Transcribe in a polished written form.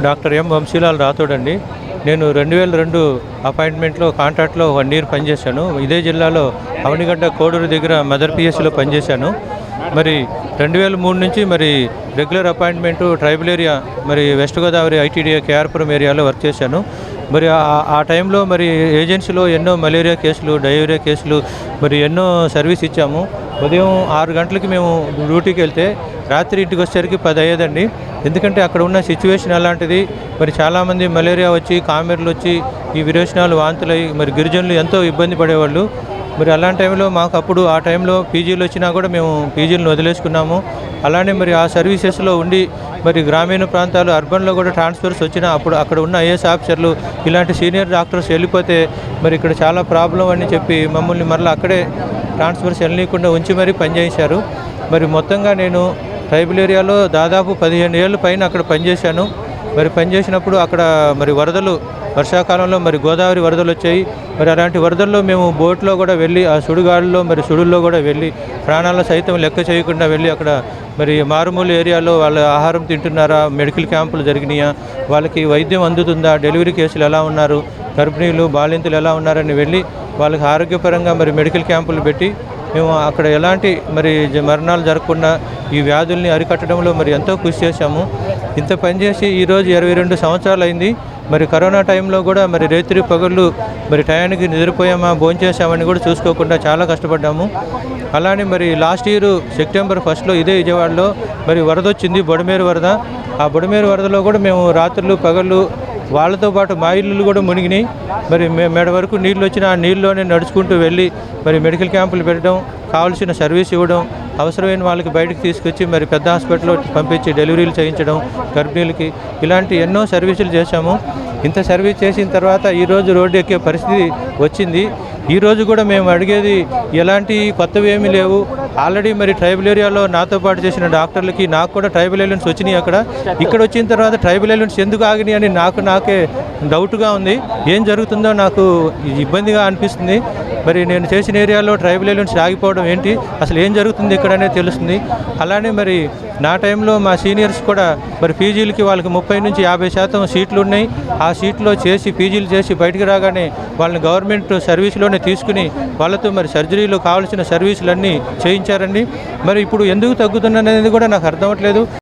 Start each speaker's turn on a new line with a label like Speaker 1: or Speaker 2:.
Speaker 1: Doctor M వంశీలాల్ Rathod అండి. నేను 2002 అపాయింట్మెంట్లో కాంట్రాక్ట్లో 1 year పనిచేశాను. ఇదే జిల్లాలో అవనిగడ్డ కోడూరు దగ్గర మదర్ పిఎస్సిలో పనిచేశాను. మరి 2003 నుంచి మరి రెగ్యులర్ అపాయింట్మెంటు ట్రైబల్ ఏరియా మరి వెస్ట్ గోదావరి ఐటీడీఏ కేఆర్పురం ఏరియాలో వర్క్ చేశాను. మరి ఆ టైంలో మరి ఏజెన్సీలో ఎన్నో మలేరియా కేసులు, డయేరియా కేసులు మరి ఎన్నో సర్వీస్ ఇచ్చాము. ఉదయం 6 గంటలకి మేము డ్యూటీకి వెళ్తే రాత్రి ఇంటికి వచ్చేసరికి 10 అయ్యేదండి. ఎందుకంటే అక్కడ ఉన్న సిచ్యువేషన్ అలాంటిది. మరి చాలామంది మలేరియా వచ్చి కామెర్లు వచ్చి ఈ విరేచనాలు వాంతులై మరి గిరిజనులు ఎంతో ఇబ్బంది పడేవాళ్ళు. మరి అలాంటి టైంలో మాకు అప్పుడు ఆ టైంలో పీజీలు వచ్చినా కూడా మేము పీజీలను వదిలేసుకున్నాము. అలానే మరి ఆ సర్వీసెస్లో ఉండి మరి గ్రామీణ ప్రాంతాలు అర్బన్లో కూడా ట్రాన్స్ఫర్స్ వచ్చినా అప్పుడు అక్కడ ఉన్న ఐఏఎస్ ఆఫీసర్లు ఇలాంటి సీనియర్ డాక్టర్స్ వెళ్ళిపోతే మరి ఇక్కడ చాలా ప్రాబ్లం అని చెప్పి మమ్మల్ని మరలా అక్కడే ట్రాన్స్ఫర్స్ వెళ్ళనీయకుండా ఉంచి మరీ పనిచేశారు. మరి మొత్తంగా నేను ట్రైబల్ ఏరియాలో దాదాపు 15 ఏళ్ళ పైన అక్కడ పనిచేశాను. మరి పనిచేసినప్పుడు అక్కడ మరి వర్షాకాలంలో మరి గోదావరి వరదలు వచ్చాయి. మరి అలాంటి వరదల్లో మేము బోట్లో కూడా వెళ్ళి ఆ సుడిగాడుల్లో మరి సుడుల్లో కూడా వెళ్ళి ప్రాణాల సైతం లెక్క చేయకుండా వెళ్ళి అక్కడ మరి మారుమూల ఏరియాలో వాళ్ళ ఆహారం తింటున్నారా, మెడికల్ క్యాంపులు జరిగినాయా, వాళ్ళకి వైద్యం అందుతుందా, డెలివరీ కేసులు ఎలా ఉన్నారు, గర్భిణీలు బాలింతలు ఎలా ఉన్నారని వెళ్ళి వాళ్ళకి ఆరోగ్యపరంగా మరి మెడికల్ క్యాంపులు పెట్టి మేము అక్కడ ఎలాంటి మరి మరణాలు జరగకుండా ఈ వ్యాధుల్ని అరికట్టడంలో మరి ఎంతో కృషి చేశాము. ఇంత పనిచేసి ఈరోజు 22 సంవత్సరాలు అయింది. మరి కరోనా టైంలో కూడా మరి రేత్రి పగళ్ళు మరి టయానికి నిద్రపోయామా, భోంచేసామని కూడా చూసుకోకుండా చాలా కష్టపడ్డాము. అలానే మరి లాస్ట్ ఇయర్ సెప్టెంబర్ 1 ఇదే విజయవాడలో మరి వరద వచ్చింది, బొడమేరు వరద. ఆ బొడమేరు వరదలో కూడా మేము రాత్రులు పగళ్ళు వాళ్ళతో పాటు మా ఇల్లు కూడా మునిగినాయి. మరి మెడ వరకు నీళ్ళు వచ్చిన ఆ నీళ్ళలోనే నడుచుకుంటూ వెళ్ళి మరి మెడికల్ క్యాంపులు పెట్టడం, కావాల్సిన సర్వీస్ ఇవ్వడం, అవసరమైన వాళ్ళకి బయటకు తీసుకొచ్చి మరి పెద్ద హాస్పిటల్లో పంపించి డెలివరీలు చేయించడం, గర్భిణీలకి ఇలాంటి ఎన్నో సర్వీసులు చేశాము. ఇంత సర్వీస్ చేసిన తర్వాత ఈరోజు రోడ్డు ఎక్కే పరిస్థితి వచ్చింది. ఈరోజు కూడా మేము అడిగేది ఎలాంటి కొత్తవి ఏమీ లేవు. ఆల్రెడీ మరి ట్రైబల్ ఏరియాలో నాతో పాటు చేసిన డాక్టర్లకి నాకు కూడా ట్రైబల్ ఎలిమెంట్స్ వచ్చినాయి. ఇక్కడ వచ్చిన తర్వాత ట్రైబల్ ఎలిమెంట్స్ ఎందుకు ఆగినాయి అని నాకే డౌట్గా ఉంది. ఏం జరుగుతుందో నాకు ఇబ్బందిగా అనిపిస్తుంది. మరి నేను చేసిన ఏరియాలో ట్రైబల్ ఎలిమెంట్స్ ఆగిపోవడం ఏంటి, అసలు ఏం జరుగుతుంది ఇక్కడ అనేది తెలుస్తుంది. అలానే మరి నా టైంలో మా సీనియర్స్ కూడా మరి పీజీలకి వాళ్ళకి 30 నుంచి 50% సీట్లు ఉన్నాయి. ఆ సీట్లో చేసి పీజీలు చేసి బయటికి రాగానే వాళ్ళని గవర్నమెంట్ సర్వీస్లోనే తీసుకుని వాళ్ళతో మరి సర్జరీలో కావాల్సిన సర్వీసులన్నీ చేయించారండి. మరి ఇప్పుడు ఎందుకు తగ్గుతున్నది అనేది కూడా నాకు అర్థం అవ్వట్లేదు.